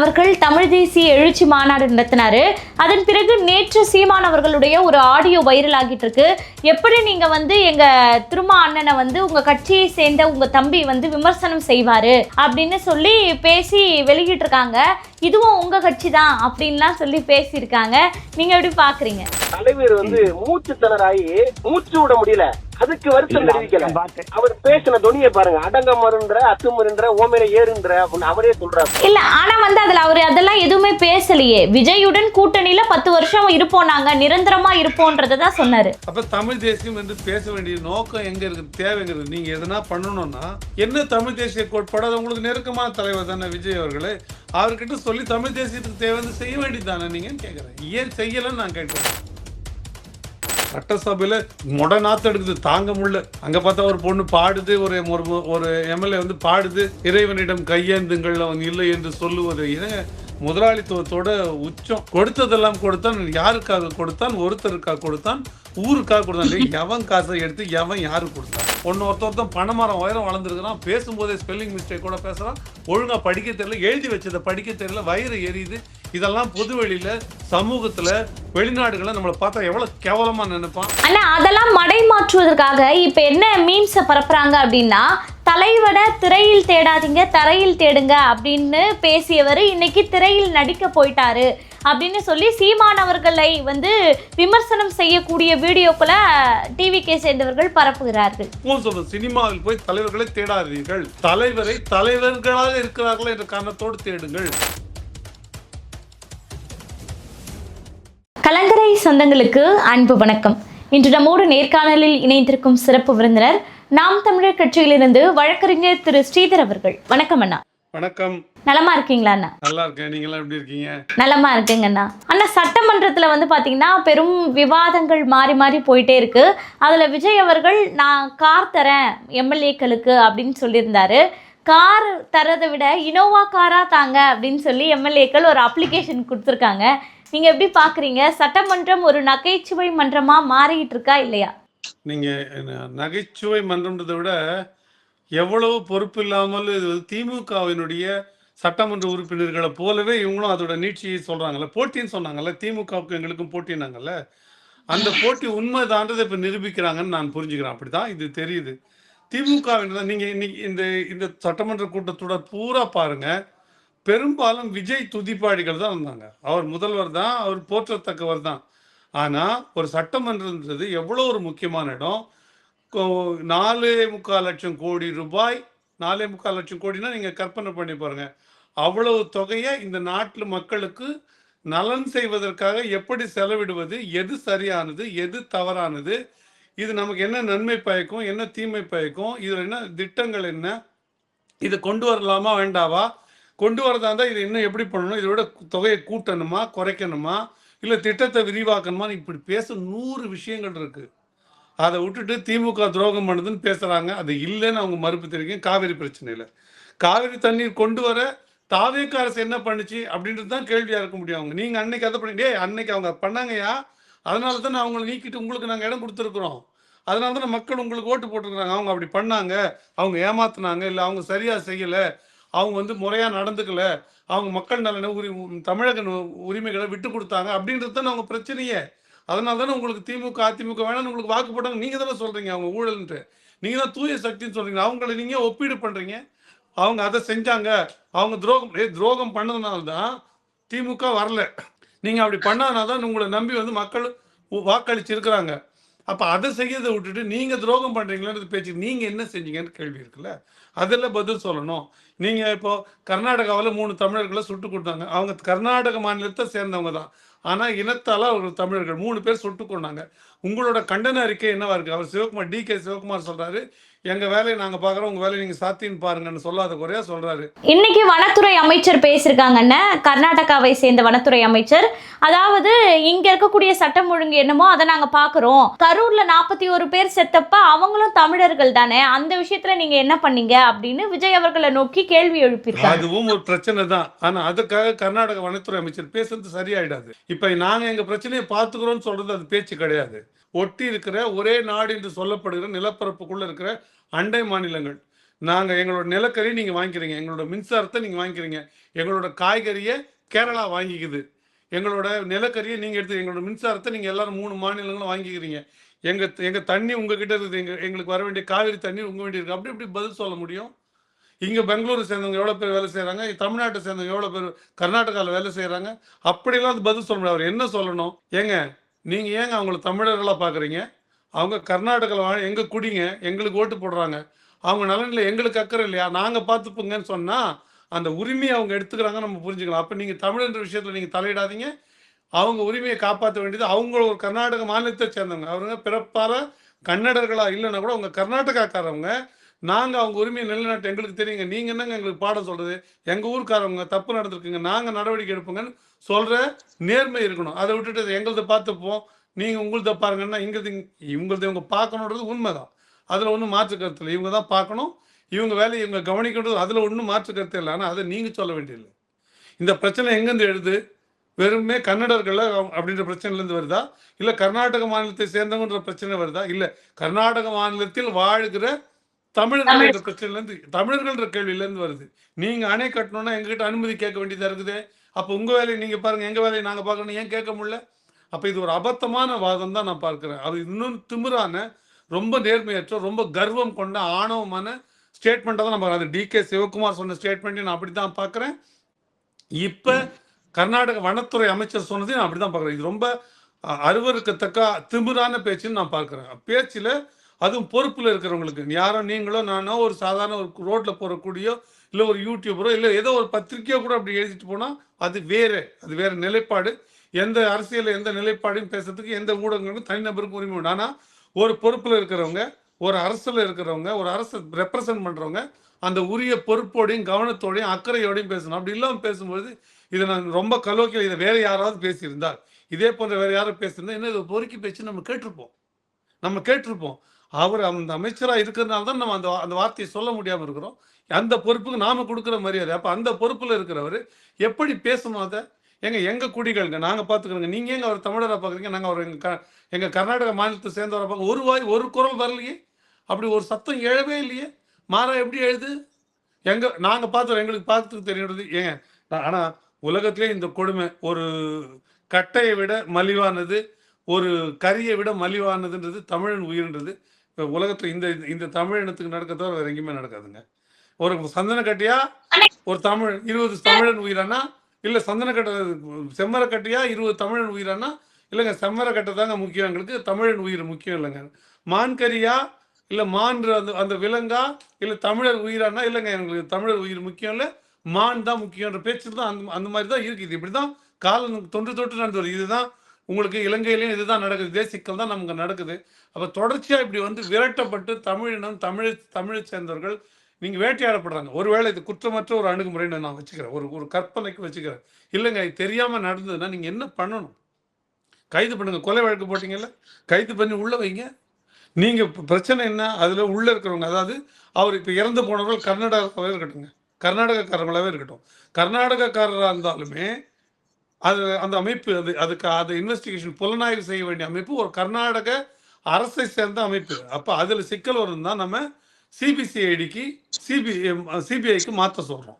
அவர்கள் தமிழ் தேசிய எழுச்சி மாநாடு நடத்தினாரு. அதன் பிறகு நேற்று சீமான் அவர்களுடைய ஒரு ஆடியோ வைரல் ஆகிட்டு இருக்கு. எப்படி நீங்க எங்க திருமா அண்ணனை உங்க கட்சியை சேர்ந்த உங்க தம்பி விமர்சனம் செய்வாரு அப்படின்னு சொல்லி பேசி வெளியிட்டு இருக்காங்க. இதுவும் உங்க கட்சி தான் அப்படின்லாம் சொல்லி பேசியிருக்காங்க. நீங்க எப்படி பாக்குறீங்க? தலைவர் மூச்சு திணறாயி மூச்சு விட முடியல, அதுக்கு வருத்தம் தெரிவிக்கல. அவர் பேசின துணியை பாருங்க, அடங்கமருன்ற அத்துமருன்ற ஓமேல ஏறுன்ற அவரே சொல்றாரு. இல்ல ஆனா அதுல அவரு அதெல்லாம் எதுவுமே பேசலையே. விஜயுடன் கூட்டணியில 10 வருஷம் இருப்போம், நாங்க நிரந்தரமா இருப்போம்ன்றதான் சொன்னாரு. அப்ப தமிழ் தேசியம் என்று பேச வேண்டிய நோக்கம் எங்க இருக்கு, தேவைங்கிறது நீங்க எதனா பண்ணணும்னா என்ன தமிழ் தேசிய கோட்பாடு, அது உங்களுக்கு நெருக்கமான தலைவர் தானே விஜய் அவர்களே, அவர்கிட்ட சொல்லி தமிழ் தேசியத்துக்கு தேவை செய்ய வேண்டியது தானே நீங்கன்னு கேட்கிறேன். ஏன் செய்யலன்னு நான் கேட்கிறேன். சட்டசபையில நாத்து எடுக்குது, தாங்க முடியல. அங்க பார்த்தா ஒரு பொண்ணு பாடுது, ஒரு எம்எல்ஏ பாடுது, இறைவனிடம் கையேந்துங்கள் அவன் இல்லை என்று சொல்லுவது. முதலாளித்துவத்தோட உச்சம். கொடுத்ததெல்லாம் கொடுத்தான். யாருக்காக கொடுத்தான்? ஒருத்தருக்காக கொடுத்தான், ஊருக்காக கொடுத்தான். எவன் காசை எடுத்து எவன் யாருக்கு கொடுத்தான்? ஒருத்தன் பணமரம் உயரம் வளர்ந்துருக்கிறான், பேசும்போதே ஸ்பெல்லிங் மிஸ்டேக் கூட பேசுறான், ஒழுங்கா படிக்க தெரியல, எழுதி வச்சதை படிக்க தெரியல, வயிறு எரியுது. இதெல்லாம் பொது வெளியில சமூகத்துல வெளிநாடுகளை நம்மளை பார்த்தா எவ்வளவு கேவலமா நினைப்பான். ஆனா அதெல்லாம் மடைமாற்றுவதற்காக இப்ப என்ன மீம்ஸை பரப்புறாங்க அப்படின்னா, தலைவனை திரையில் தேடாதீங்க தரையில் தேடுங்க அப்படின்னு பேசியவர் இன்னைக்கு திரையில் நடிக்க போயிட்டாரு அப்படின்னு சொல்லி சீமான் அவர்களை விமர்சனம் செய்யக்கூடிய வீடியோக்களை டிவிக்கே சேர்ந்தவர்கள் பரப்புகிறார்கள். சினிமாவில் போய் தலைவர்களை தேடாதீர்கள், தலைவரை தலைவர்களாக இருக்கிறார்கள் என்ற காரணத்தோடு தேடுங்கள். கலங்கரை சொந்தங்களுக்கு அன்பு வணக்கம். இன்று நம்மோடு நேர்காணலில் இணைந்திருக்கும் சிறப்பு விருந்தினர் நாம் தமிழர் கட்சியிலிருந்து வழக்கறிஞர் திரு ஸ்ரீதர் அவர்கள். வணக்கம் அண்ணா. வணக்கம். நலமா இருக்கீங்களா அண்ணா? நல்லா இருக்கேன், நீங்க எல்லாம் எப்படி இருக்கீங்க? நலமா இருக்குங்க அண்ணா. அண்ணா, சட்டமன்றத்துல பாத்தீங்கன்னா பெரும் விவாதங்கள் மாறி மாறி போயிட்டே இருக்கு. அதுல விஜய் அவர்கள் நான் கார் தரேன் எம்எல்ஏக்களுக்கு அப்படின்னு சொல்லியிருந்தாரு. கார் தரதை விட இனோவா காரா தாங்க அப்படின்னு சொல்லி எம்எல்ஏக்கள் ஒரு அப்ளிகேஷன் கொடுத்துருக்காங்க. நீங்க எப்படி பாக்குறீங்க? சட்டமன்றம் ஒரு நகைச்சுவை மன்றமா மாறிட்டு இருக்கா இல்லையா? நீங்க நகைச்சுவை மன்றம்ன்றதை விட எவ்வளவு பொறுப்பு இல்லாமல் திமுகவினுடைய சட்டமன்ற உறுப்பினர்களை போலவே இவங்களும் அதோட நீட்சியை சொல்றாங்கல்ல, போட்டின்னு சொன்னாங்கல்ல, திமுகவுக்கு எங்களுக்கும் போட்டினாங்கல்ல, அந்த போட்டி உண்மைதான்றதை இப்ப நிரூபிக்கிறாங்கன்னு நான் புரிஞ்சுக்கிறேன். அப்படிதான் இது தெரியுது. திமுகவினர் நீங்க இந்த சட்டமன்ற கூட்டத்தொடர் பூரா பாருங்க, பெரும்பாலும் விஜய் துதிப்பாடிகள் தான் இருந்தாங்க. அவர் முதல்வர் தான், அவர் போற்றத்தக்கவர் தான். ஆனா ஒரு சட்டமன்றம்ன்றது எவ்வளவு ஒரு முக்கியமான இடம். 4.25 லட்சம் கோடி ரூபாய், 4.25 லட்சம் கோடினா நீங்க கற்பனை பண்ணி பாருங்க. அவ்வளவு தொகையை இந்த நாட்டு மக்களுக்கு நலன் செய்வதற்காக எப்படி செலவிடுவது, எது சரியானது எது தவறானது, இது நமக்கு என்ன நன்மை பயக்கும் என்ன தீமை பயக்கும், இதுல என்ன திட்டங்கள், என்ன இது கொண்டு வரலாமா வேண்டாவா, கொண்டு வரதா இருந்தால் இது இன்னும் எப்படி பண்ணணும், இதோட தொகையை கூட்டணுமா குறைக்கணுமா, இல்லை திட்டத்தை விரிவாக்கணுமா, இப்படி பேச 100 விஷயங்கள் இருக்கு. அதை விட்டுட்டு திமுக துரோகம் பண்ணுதுன்னு பேசுறாங்க. அது இல்லைன்னு அவங்க மறுப்பு தெரிவிக்கும். காவிரி பிரச்சனையில் காவிரி தண்ணீர் கொண்டு வர தாவேக அரசு என்ன பண்ணுச்சு அப்படின்றது தான் கேள்வியா இருக்க முடியும். அவங்க நீங்க அன்னைக்கு அதை பண்ணி அன்னைக்கு அவங்க பண்ணாங்கயா, அதனால தான் அவங்களை நீக்கிட்டு உங்களுக்கு நாங்கள் இடம் கொடுத்துருக்குறோம், அதனால தான் மக்கள் உங்களுக்கு ஓட்டு போட்டிருக்கிறாங்க. அவங்க அப்படி பண்ணாங்க, அவங்க ஏமாத்தினாங்க, இல்லை அவங்க சரியா செய்யலை, அவங்க முறையா நடந்துக்கல, அவங்க மக்கள் நலன தமிழக உரிமைகளை விட்டு கொடுத்தாங்க அப்படின்றது தான் அவங்க பிரச்சனையே. அதனால தானே உங்களுக்கு திமுக அதிமுக வேணாம்னு உங்களுக்கு வாக்கு போட்டாங்க. நீங்க தானே சொல்றீங்க அவங்க ஊழல்ன்ட்டு, நீங்க தான் தூய சக்தின்னு சொல்றீங்க. அவங்களை நீங்க ஒப்பீடு பண்றீங்க. அவங்க அதை செஞ்சாங்க, அவங்க துரோகம் பண்ணதுனால தான் திமுக வரல. நீங்க அப்படி பண்ணாதனால தான் உங்களை நம்பி மக்கள் வாக்களிச்சு இருக்கிறாங்க. அப்ப அதை செய்யறதை விட்டுட்டு நீங்க துரோகம் பண்றீங்களா பேச்சு, நீங்க என்ன செஞ்சீங்கன்னு கேள்வி இருக்குல்ல, அதெல்லாம் பதில் சொல்லணும். நீங்க இப்போ கர்நாடகாவில் 3 தமிழர்களை சுட்டு கொடுத்தாங்க. அவங்க கர்நாடக மாநிலத்தை சேர்ந்தவங்க தான், ஆனா இனத்தால அவர்கள் தமிழர்கள் 3 பேர் சுட்டு கொண்டாங்க. உங்களோட கண்டன அறிக்கை என்னவா இருக்கு? அவர் சிவகுமார், DK சிவகுமார் சொல்றாரு, எங்க வேலையை நாங்க பாக்குறோம், உங்க வேலையை நீங்க சாத்தின்னு பாருங்கன்னு சொல்லாத குறையா சொல்றாரு. இன்னைக்கு வனத்துறை அமைச்சர் பேசியிருக்காங்கன்னு, கர்நாடகாவை சேர்ந்த வனத்துறை அமைச்சர். அதாவது இங்க இருக்கக்கூடிய சட்டம் ஒழுங்கு என்னமோ அதை நாங்க பாக்குறோம், கரூர்ல 41 பேர் செத்தப்ப அவங்களும் தமிழர்கள் தானே, அந்த விஷயத்துல நீங்க என்ன பண்ணீங்க அப்படின்னு விஜய் அவர்களை நோக்கி கேள்வி எழுப்பியிருக்காங்க. அதுவும் ஒரு பிரச்சனை தான். ஆனா அதுக்காக கர்நாடக வனத்துறை அமைச்சர் பேசுறது சரியாயிடாது. இப்ப நாங்க எங்க பிரச்சனையை பாத்துக்கிறோம்னு சொல்றது அது பேச்சு கிடையாது. ஒட்டி இருக்கிற ஒரே நாடு என்று சொல்லப்படுகிற நிலப்பரப்புக்குள்ள இருக்கிற அண்டை மாநிலங்கள் நாங்கள் எங்களோட நிலக்கரி நீங்கள் வாங்கிக்கிறீங்க, எங்களோட மின்சாரத்தை நீங்கள் வாங்கிக்கிறீங்க, எங்களோட காய்கறியை கேரளா வாங்கிக்குது, எங்களோட நிலக்கரியை நீங்கள் எடுத்து எங்களோட மின்சாரத்தை நீங்கள் எல்லாரும் 3 மாநிலங்களும் வாங்கிக்கிறீங்க, எங்கள் தண்ணி உங்ககிட்ட இருக்குது, எங்களுக்கு வர வேண்டிய காவிரி தண்ணி உங்க வேண்டி இருக்குது. அப்படி எப்படி பதில் சொல்ல முடியும்? இங்கே பெங்களூரை சேர்ந்தவங்க எவ்வளோ பேர் வேலை செய்கிறாங்க, தமிழ்நாட்டை சேர்ந்தவங்க எவ்வளோ பேர் கர்நாடகாவில் வேலை செய்கிறாங்க, அப்படிலாம் அது பதில் சொல்ல முடியாது. அவர் என்ன சொல்லணும்? ஏங்க நீங்கள் ஏங்க அவங்கள தமிழர்களாக பார்க்குறீங்க? அவங்க கர்நாடகாவில் எங்கள் குடிங்க, எங்களுக்கு ஓட்டு போடுறாங்க, அவங்க நலனில் எங்களுக்கு அக்கறை இல்லையா? நாங்கள் பார்த்துப்போங்கன்னு சொன்னால் அந்த உரிமையை அவங்க எடுத்துக்கிறாங்க, நம்ம புரிஞ்சுக்கலாம். அப்போ நீங்கள் தமிழ்ன்ற விஷயத்தில் நீங்கள் தலையிடாதீங்க. அவங்க உரிமையை காப்பாற்ற வேண்டியது அவங்க ஒரு கர்நாடக மாநிலத்தை சேர்ந்தவங்க. அவங்க பிறப்பால கன்னடர்களாக இல்லைன்னா கூட அவங்க கர்நாடகாக்காரவங்க. நாங்கள் அவங்க உரிமையை நிலைநாட்ட எங்களுக்கு தெரியுங்க. நீங்கள் என்னங்க எங்களுக்கு பாடம் சொல்கிறது? எங்கள் ஊருக்காரவங்க தப்பு நடந்திருக்குங்க, நாங்கள் நடவடிக்கை எடுப்போங்கன்னு சொல்கிற நேர்மை இருக்கணும். அதை விட்டுட்டு எங்களது பார்த்துப்போம், நீங்கள் உங்களத பாருங்கன்னா இவங்களது இவங்க பார்க்கணுன்றது உண்மைதான். அதில் ஒன்றும் மாற்று கருத்து இல்லை. இவங்க தான் பார்க்கணும், இவங்க வேலையை இவங்க கவனிக்கணும், அதில் ஒன்றும் மாற்று கருத்து இல்லை. ஆனால் அதை நீங்கள் சொல்ல வேண்டியதில்லை. இந்த பிரச்சனை எங்கேருந்து எழுது? வெறுமே கன்னடர்கள் அப்படின்ற பிரச்சனைலேருந்து வருதா, இல்லை கர்நாடக மாநிலத்தை சேர்ந்தவன்ற பிரச்சனை வருதா, இல்லை கர்நாடக மாநிலத்தில் வாழ்கிற தமிழர்கள் என்ற பிரச்சனைலேருந்து, தமிழர்கள்ன்ற கேள்வியிலேருந்து வருது. நீங்கள் அணை கட்டணும்னா எங்ககிட்ட அனுமதி கேட்க வேண்டியதாக இருக்குது. அப்போ உங்கள் வேலையை நீங்கள் பாருங்கள், எங்கள் வேலையை நாங்கள் பார்க்கணும், ஏன் கேட்க முடியல? அப்போ இது ஒரு அபத்தமான வாதம் தான் நான் பார்க்குறேன். அது இன்னும் திமிரான, ரொம்ப நேர்மையற்ற, ரொம்ப கர்வம் கொண்ட ஆணவமான ஸ்டேட்மெண்ட்டாக தான் நம்ம அது டிகே சிவகுமார் சொன்ன ஸ்டேட்மெண்ட்டையும் நான் அப்படி தான் பார்க்குறேன். இப்போ கர்நாடக வனத்துறை அமைச்சர் சொன்னதையும் நான் அப்படி தான் பார்க்குறேன். இது ரொம்ப அருவருக்கத்தக்க திமிரான பேச்சுன்னு நான் பார்க்குறேன். பேச்சில் அதுவும் பொறுப்பில் இருக்கிறவங்களுக்கு, யாரோ நீங்களோ நானோ ஒரு சாதாரண ஒரு ரோட்டில் போகக்கூடியோ இல்லை ஒரு யூடியூபரோ இல்லை ஏதோ ஒரு பத்திரிக்கையோ கூட அப்படி எழுதிட்டு போனால் அது வேறு நிலைப்பாடு. எந்த அரசியலில் எந்த நிலைப்பாடையும் பேசுறதுக்கு எந்த ஊடகங்களுக்கும் தனிநபருக்கு உரிமை உண்டு. ஆனால் ஒரு பொறுப்பில் இருக்கிறவங்க, ஒரு அரசில் இருக்கிறவங்க, ஒரு அரசை ரெப்ரசன்ட் பண்ணுறவங்க அந்த உரிய பொறுப்போடையும் கவனத்தோடையும் அக்கறையோடையும் பேசணும். அப்படி இல்லாமல் பேசும்போது இதை நான் ரொம்ப கலோக்கியில் இதை வேறு யாராவது பேசியிருந்தால், இதே போன்ற வேறு யாரும் பேசியிருந்தால் என்ன இதை பொறுக்கி பேச்சு நம்ம கேட்டிருப்போம். அவர் அந்த அமைச்சராக இருக்கிறதுனால தான் நம்ம அந்த வார்த்தையை சொல்ல முடியாமல் இருக்கிறோம். அந்த பொறுப்புக்கு நாம் கொடுக்குற மரியாதை. அப்போ அந்த பொறுப்பில் இருக்கிறவர் எப்படி பேசணும்? அதை எங்கள் குடிகளுங்க நாங்கள் பார்த்துக்கிறோங்க. நீங்கள் எங்கே அவர் தமிழராக பார்க்குறீங்க, நாங்கள் அவர் எங்கள் கர்நாடக மாநிலத்தை சேர்ந்தவரை பார்க்க ஒரு வாய் ஒரு குரல் வரலையே, அப்படி ஒரு சத்தம் எழவே இல்லையே. மாறா எப்படி எழுது? நாங்கள் பார்த்துறோம், எங்களுக்கு பார்த்துக்கு தெரியுறது ஏங்க. ஆனால் உலகத்திலே இந்த கொடுமை, ஒரு கட்டையை விட மலிவானது, ஒரு கரியை விட மலிவானதுன்றது தமிழன் உயிர்ன்றது இப்போ உலகத்தில் இந்த தமிழ் இனத்துக்கு நடக்கிறதோ வேறு எங்கேயுமே நடக்காதுங்க. ஒரு சந்தன கட்டியா ஒரு 20 தமிழன் உயிரானா, இல்லை செம்மர கட்டியா 20 தமிழன் உயிரானா, இல்லைங்க செம்மர கட்டை தாங்க முக்கியம், எங்களுக்கு தமிழன் உயிர் முக்கியம் இல்லைங்க. மான்கரியா இல்லை மான்ற அந்த விலங்கா, இல்லை தமிழர் உயிரானா, இல்லைங்க எங்களுக்கு தமிழர் உயிர் முக்கியம் இல்லை, மான் தான் முக்கியன்ற பேச்சு தான் அந்த மாதிரி தான் இருக்குது. இப்படி தான் காலம் தொன்று நடந்து வருது. இதுதான் உங்களுக்கு இலங்கையிலையும் இதுதான் நடக்குது. இதே சிக்கல் தான் நமக்கு நடக்குது. அப்போ தொடர்ச்சியாக இப்படி விரட்டப்பட்டு தமிழினம் தமிழை சேர்ந்தவர்கள் நீங்கள் வேட்டையாடப்படுறாங்க. ஒருவேளை இது குற்றமற்ற ஒரு அணுகுமுறைன்னு நான் வச்சுக்கிறேன், ஒரு கற்பனைக்கு வச்சுக்கிறேன். இல்லைங்க இது தெரியாமல் நடந்ததுன்னா நீங்கள் என்ன பண்ணணும்? கைது பண்ணுங்க. கொலை வழக்கு போட்டிங்கல்ல, கைது பண்ணி உள்ளே வைங்க. நீங்கள் பிரச்சனை என்ன? அதில் உள்ளே இருக்கிறவங்க, அதாவது அவர் இப்போ இறந்து போனவர்கள் கர்நாடகாவே இருக்கட்டுங்க, கர்நாடகக்காரங்களாகவே இருக்கட்டும், கர்நாடகக்காரராக இருந்தாலுமே அந்த அமைப்பு அதுக்கு இன்வெஸ்டிகேஷன் புலனாய்வு செய்ய வேண்டிய அமைப்பு ஒரு கர்நாடக அரசை சேர்ந்த அமைப்பு. அப்போ அதில் சிக்கல் வரும் தான் நம்ம சிபிசிஐடிக்கு சிபிஐக்கு மாற்ற சொல்கிறோம்.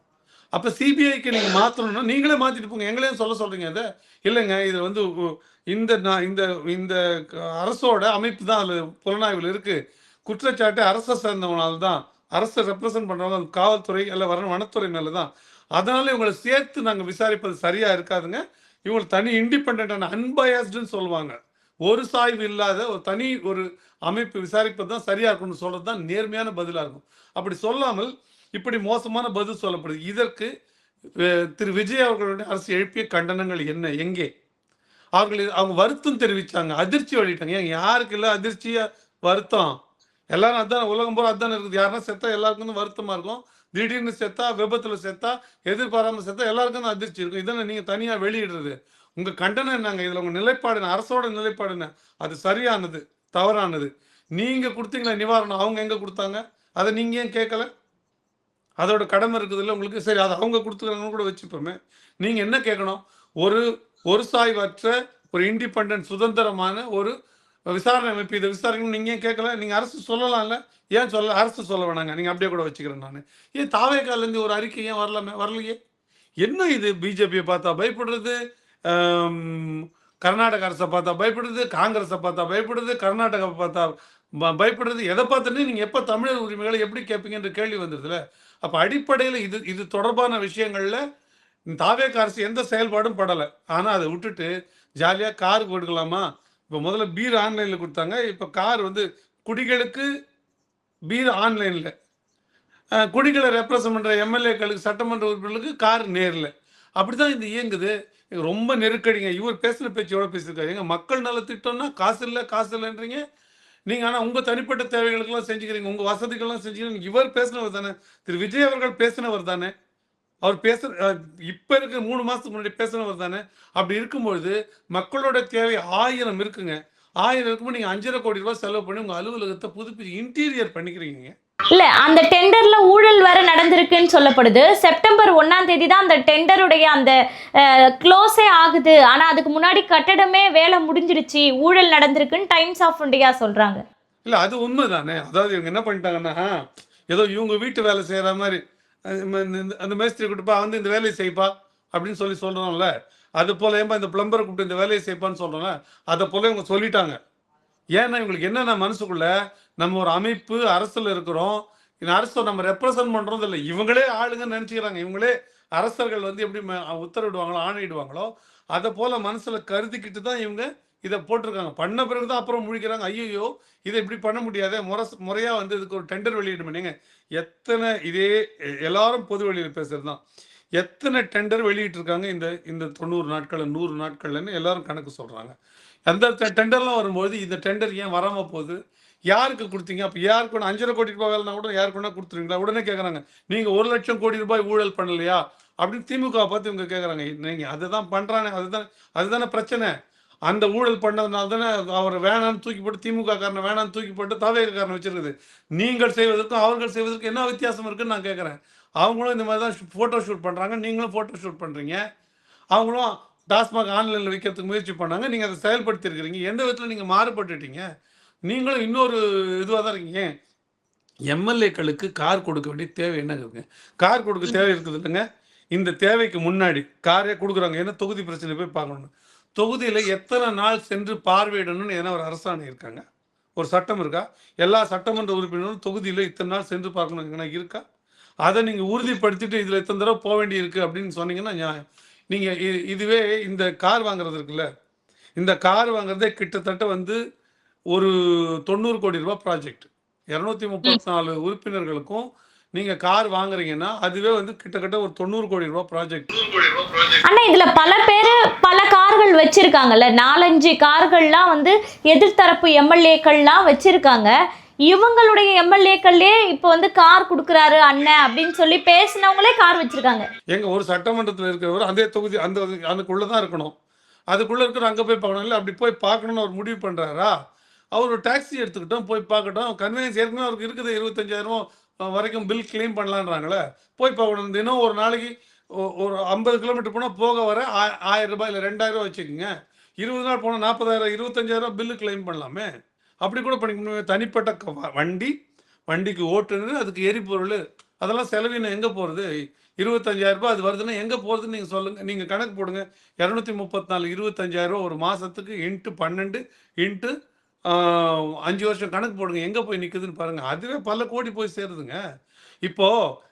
அப்போ சிபிஐக்கு நீங்கள் மாற்றணும்னா நீங்களே மாற்றிட்டு போங்க, எங்களையும் சொல்கிறீங்க. அதை இல்லைங்க இது இந்த அரசோட அமைப்பு தான் அதில் புலனாய்வில் இருக்குது, குற்றச்சாட்டு அரசை சேர்ந்தவனால தான், அரசை ரெப்ரசன்ட் பண்ணுறவங்க காவல்துறை இல்லை வனத்துறை மேலே தான். அதனால இவங்களை சேர்த்து நாங்கள் விசாரிப்பது சரியாக இருக்காதுங்க. இவங்களை தனி இண்டிபெண்டான அன்பயஸ்டுன்னு சொல்லுவாங்க, ஒரு சாய்வு இல்லாத ஒரு தனி ஒரு அமைப்பு விசாரிப்பது தான் சரியாக இருக்கும்னு சொல்கிறது தான் நேர்மையான பதிலாக இருக்கும். அப்படி சொல்லாமல் இப்படி மோசமான பதில் சொல்லப்படுது. இதற்கு திரு விஜய் அவர்களுடைய அரசு எழுப்பிய கண்டனங்கள் என்ன? எங்கே அவங்க வருத்தம் தெரிவித்தாங்க, அதிர்ச்சி வெளியிட்டாங்க. ஏன் யாருக்கு இல்லை அதிர்ச்சியாக வருத்தம்? எல்லாரும் அதான், உலகம் போல அதான் இருக்குது. யாருன்னா செத்தா எல்லாருக்கும் தான் வருத்தமாக இருக்கும். திடீர்னு செத்தா, விபத்தில் செத்தா, எதிர்பாராமல் செத்தா எல்லாருக்கும் தான் அதிர்ச்சி இருக்கும். இதெல்லாம் நீங்கள் தனியாக வெளியிடுறது. உங்கள் கண்டனம் என்னங்க? இதில் உங்கள் நிலைப்பாடு, அரசோட நிலைப்பாடு என்ன? அது சரியானது தவறானது? நீங்கள் கொடுத்தீங்களா நிவாரணம்? அவங்க எங்கே கொடுத்தாங்க? அதை நீங்கள் ஏன் கேட்கல? அதோட கடமை இருக்குது இல்லை உங்களுக்கு? சரி, அதை அவங்க கொடுத்துக்கிறாங்கன்னு கூட வச்சுப்போமே. நீங்கள் என்ன கேட்கணும்? ஒரு சாய்வற்ற ஒரு இண்டிபெண்டன்ட் சுதந்திரமான ஒரு விசாரணை அமைப்பு இதை விசாரிக்கணும் நீங்கள் ஏன் கேட்கல? நீங்கள் அரசு சொல்லலாம்ல, ஏன் சொல்ல அரசு சொல்ல வேணாங்க, நீங்கள் அப்படியே கூட வச்சுக்கிறேன் நான். ஏன் தாவேக்காலேருந்து ஒரு அறிக்கை ஏன் வரலையே? என்ன இது? பிஜேபியை பார்த்தா பயப்படுறது, கர்நாடக அரசை பார்த்தா பயப்படுறது, காங்கிரஸை பார்த்தா பயப்படுறது, கர்நாடகா பார்த்தா பயப்படுறது, எதை பார்த்துட்டு நீங்கள் எப்போ தமிழர் உரிமைகளை எப்படி கேட்பீங்கன்ற கேள்வி வந்துடுதுல. அப்போ அடிப்படையில் இது தொடர்பான விஷயங்களில் தாவேக்கா அரசு எந்த செயல்பாடும் படலை. ஆனால் அதை விட்டுட்டு ஜாலியாக கார் கொடுக்கலாமா? இப்போ முதல்ல பீர் ஆன்லைனில் கொடுத்தாங்க, இப்போ கார் வந்து குடிகளுக்கு பீர் ஆன்லைனில், குடிகளை ரெப்ரசன்ட் பண்ணுற எம்எல்ஏக்களுக்கு சட்டமன்ற உறுப்பினர்களுக்கு கார் நேரில். அப்படி தான் இது இயங்குது. ரொம்ப நெருக்கடிங்க. இவர் பேசுகிற பேச்சு எவ்வளோ பேசியிருக்காரு. எங்கள் மக்கள் நல திட்டம்னா காசு இல்லைன்றீங்க நீங்கள். ஆனால் உங்கள் தனிப்பட்ட தேவைகளுக்கெல்லாம் செஞ்சுக்கிறீங்க, உங்கள் வசதிகள்லாம் செஞ்சுக்கிறீங்க. இவர் பேசினவர் தானே, திரு விஜய் அவர்கள் பேசினவர் தானே, அவர் இப்போ இருக்க 3 மாதத்துக்கு முன்னாடி பேசினவர் தானே. அப்படி இருக்கும்பொழுது மக்களோட தேவை 1000 இருக்குங்க. 1000 இருக்கும்போது நீங்கள் 5.5 கோடி ரூபாய் செலவு பண்ணி உங்கள் அலுவலகத்தை புதுப்பிச்சு இன்டீரியர் பண்ணிக்கிறீங்க. இல்ல, அந்த டெண்டர்ல ஊழல் வேற நடந்திருக்குன்னு சொல்லப்படுது. செப்டம்பர் 1ஆம் தேதி தான் அந்த டெண்டருடைய அந்த க்ளோஸே ஆகுது. ஆனா அதுக்கு முன்னாடி கட்டடமே வேலை முடிஞ்சிருச்சு, ஊழல் நடந்திருக்குன்னு டைம்ஸ் ஆஃப் இந்தியா சொல்றாங்க. இல்லை, அது உண்மை தானே. அதாவது இவங்க என்ன பண்ணிட்டாங்கன்னா, ஏதோ இவங்க வீட்டு வேலை செய்கிற மாதிரி அந்த மேஸ்திரி கூப்பிட்டுப்பா வந்து இந்த வேலையை செய்ப்பா அப்படின்னு சொல்கிறோம்ல. அது போல ஏன்பா இந்த பிளம்பரை கூப்பிட்டு இந்த வேலையை செய்ப்பான்னு சொல்கிறோம்ல, அதை போல இவங்க சொல்லிட்டாங்க. ஏன்னா இவங்களுக்கு என்னென்ன மனசுக்குள்ள, நம்ம ஒரு அமைப்பு அரசில் இருக்கிறோம், இந்த அரசை நம்ம ரெப்ரசன்ட் பண்ணுறது இல்லை, இவங்களே ஆளுங்கன்னு நினச்சிக்கிறாங்க. இவங்களே அரசர்கள் வந்து எப்படி உத்தரவிடுவாங்களோ ஆணையிடுவாங்களோ அதை போல் மனசில் கருதிக்கிட்டு தான் இவங்க இதை போட்டிருக்காங்க. பண்ண பிறகு தான் அப்புறம் முழிக்கிறாங்க, ஐயோ இதை இப்படி பண்ண முடியாத, முறையாக வந்து இதுக்கு ஒரு டெண்டர் வெளியிடுமேங்க. எத்தனை இதே எல்லாரும் பொது வெளியில் பேசுறது தான். எத்தனை டெண்டர் வெளியிட்டிருக்காங்க இந்த 90 நாட்கள் 100 நாட்கள்னு எல்லாரும் கணக்கு சொல்கிறாங்க. அந்த டெண்டர்லாம் வரும்போது இந்த டெண்டர் ஏன் வராமல் போகுது, யாருக்கு கொடுத்தீங்க? அப்போ யாருக்கு 5.5 கோடி ரூபாய் வேலைனா கூட யாருக்கு வேணா கொடுத்துருவீங்களா? உடனே கேட்குறாங்க, நீங்கள் 1 லட்சம் கோடி ரூபாய் ஊழல் பண்ணலையா அப்படின்னு திமுக பார்த்து இவங்க கேட்குறாங்க. நீங்கள் அதுதான் பண்ணுறாங்க, அதுதானே பிரச்சனை. அந்த ஊழல் பண்ணதுனால தானே அவர் வேணான்னு தூக்கி போட்டு, திமுக காரனை வேணான்னு தூக்கி போட்டு தாவேக காரனை வச்சிருக்குது. நீங்கள் செய்வதற்கும் அவர்கள் செய்வதற்கும் என்ன வித்தியாசம் இருக்குன்னு நான் கேட்குறேன். அவங்களும் இந்த மாதிரி தான் ஃபோட்டோ ஷூட் பண்ணுறாங்க, நீங்களும் ஃபோட்டோ ஷூட் பண்ணுறீங்க. அவங்களும் டாஸ்மாக் ஆன்லைனில் விற்கிறதுக்கு முயற்சி பண்ணாங்க, நீங்கள் அதை செயல்படுத்தியிருக்கிறீங்க. எந்த விதத்தில் நீங்கள் மாறுபட்டுட்டீங்க? நீங்களும் இன்னொரு இதுவாக தான் இருக்கீங்க. எம்எல்ஏக்களுக்கு கார் கொடுக்க வேண்டிய தேவை என்ன இருக்குங்க? கார் கொடுக்க தேவை இருக்குது இல்லைங்க. இந்த தேவைக்கு முன்னாடி காரே கொடுக்குறாங்க, ஏன்னா தொகுதி பிரச்சனை போய் பார்க்கணும். தொகுதியில் எத்தனை நாள் சென்று பார்வையிடணும்னு ஏன்னா ஒரு அரசாணை இருக்காங்க, ஒரு சட்டம் இருக்கா? எல்லா சட்டமன்ற உறுப்பினரும் தொகுதியில் இத்தனை நாள் சென்று பார்க்கணும் இருக்கா? அதை நீங்கள் உறுதிப்படுத்திட்டு இதில் இத்தனை தடவை போக வேண்டி இருக்குது அப்படின்னு சொன்னீங்கன்னா நியாயம். நீங்கள் இதுவே இந்த கார் வாங்குறது இருக்குல்ல, இந்த கார் வாங்குறதே கிட்டத்தட்ட வந்து ஒரு 90 கோடி ரூபாய் ப்ராஜெக்ட். 234 உறுப்பினர்களுக்கும் நீங்கள் கார் வாங்குறீங்கன்னா அதுவே வந்து கிட்டத்தட்ட ஒரு 90 கோடி ரூபாய் ப்ராஜெக்ட். ஆனா இதுல பல பேர் பல கார்கள் வச்சிருக்காங்கல்ல, 4-5 கார்கள்லாம் வந்து எதிர்த்தரப்பு எம்எல்ஏக்கள்லாம் வச்சிருக்காங்க. இவங்களுடைய எம்எல்ஏக்கள்லே இப்போ வந்து கார் கொடுக்குறாரு அண்ணன் அப்படின்னு சொல்லி பேசினவங்களே கார் வச்சிருக்காங்க. எங்க ஒரு சட்டமன்றத்தில் இருக்கிறவர் அதே தொகுதி அதுக்குள்ளே தான் இருக்கணும், அதுக்குள்ளே இருக்கிற அங்கே போய் பார்க்கணும் இல்லை, அப்படி போய் பார்க்கணும்னு அவர் முடிவு பண்ணுறாரா? அவர் ஒரு டாக்ஸி எடுத்துக்கிட்டோம், போய் பார்க்கட்டும். கன்வீனியன்ஸ் ஏற்கனவே அவருக்கு இருக்குது, 25,000 வரைக்கும் பில் கிளைம் பண்ணலான்றாங்களே, போய் பார்க்கணும். தினம் ஒரு நாளைக்கு ஒரு 50 கிலோமீட்டர் போனால் போக வர 1000 ரூபாய் இல்லை 2000 வச்சுக்கோங்க. 20 நாள் போனால் 40,000 25,000 பில்லு கிளைம் பண்ணலாமே. அப்படி கூட பண்ணிக்கணும். தனிப்பட்ட வண்டிக்கு ஓட்டுநர், அதுக்கு எரிபொருள், அதெல்லாம் செலவினம் எங்கே போகிறது? 25,000 ரூபாய் அது வருதுன்னா எங்கே போகிறதுன்னு நீங்கள் சொல்லுங்கள். நீங்கள் கணக்கு போடுங்க. 234 25,000 ஒரு மாதத்துக்கு இன்ட்டு 12 இன்ட்டு 5 வருஷம் கணக்கு போடுங்க, எங்கே போய் நிற்குதுன்னு பாருங்கள். அதுவே பல கோடி போய் சேருதுங்க. இப்போது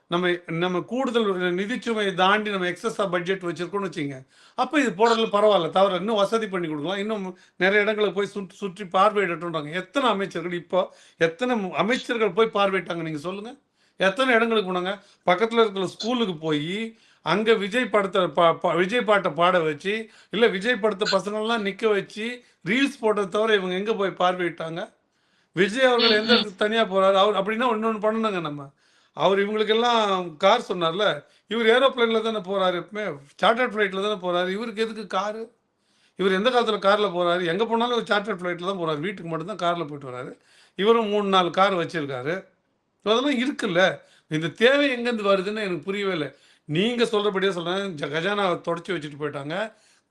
நம்ம கூடுதல் நிதிச்சுமையை தாண்டி நம்ம எக்ஸஸாக பட்ஜெட் வச்சுருக்கோன்னு வச்சுங்க, அப்போ இது போடுறதுல பரவாயில்ல, தவிர இன்னும் வசதி பண்ணி கொடுக்கலாம், இன்னும் நிறைய இடங்களுக்கு போய் சுற்றி பார்வையிடட்டும்ன்றாங்க. எத்தனை அமைச்சர்கள் இப்போ எத்தனை அமைச்சர்கள் போய் பார்வையிட்டாங்க நீங்கள் சொல்லுங்கள்? எத்தனை இடங்களுக்கு போனாங்க? பக்கத்தில் இருக்கிற ஸ்கூலுக்கு போய் அங்கே விஜய் பாட்டை பாட வச்சு, இல்லை விஜய் படத்தை பசங்கள்லாம் நிற்க வச்சு ரீல்ஸ் போட்டதை தவிர இவங்க எங்கே போய் பார்வையிட்டாங்க? விஜய் அவர்கள் எந்த இடத்துக்கு தனியாக போகிறாரு? அவர் அப்படின்னா இன்னொன்று பண்ணணுங்க. நம்ம அவர் இவங்களுக்கெல்லாம் கார் சொன்னார்ல, இவர் ஏரோப்ளைனில் தானே போகிறாரு, எப்பவுமே சார்ட்டர்ட் ஃப்ளைட்டில் தானே போகிறாரு. இவருக்கு எதுக்கு காரு? இவர் எந்த காலத்தில் காரில் போகிறாரு? எங்கே போனாலும் ஒரு சார்ட்டர்ட் ஃப்ளைட்டில் தான் போகிறாரு. வீட்டுக்கு மட்டும்தான் காரில் போயிட்டு வராரு. இவரும் 3-4 கார் வச்சுருக்காரு. அதெல்லாம் இருக்குல்ல. இந்த தேவை எங்கேருந்து வருதுன்னு எனக்கு புரியவே இல்லை. நீங்கள் சொல்கிறபடியே சொல்கிறேன், கஜானாவை தொடச்சி வச்சுட்டு போயிட்டாங்க.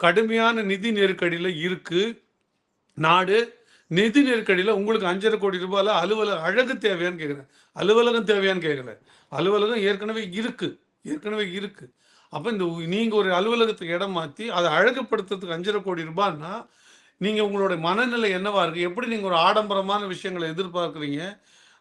கடுமையான நிதி நெருக்கடியில் இருக்குது நாடு. நிதி நெருக்கடியில் உங்களுக்கு 5,5 கோடி ரூபாயில் அலுவலகம் அழகு தேவையான்னு கேட்குறேன். அலுவலகம் தேவையான்னு கேட்குறேன். அலுவலகம் ஏற்கனவே இருக்கு. அப்போ இந்த நீங்கள் ஒரு அலுவலகத்துக்கு இடம் மாற்றி அதை அழகுப்படுத்துறதுக்கு 5,5 கோடி ரூபான்னா நீங்கள் உங்களுடைய மனநிலை என்னவா இருக்குது? எப்படி நீங்கள் ஒரு ஆடம்பரமான விஷயங்களை எதிர்பார்க்குறீங்க?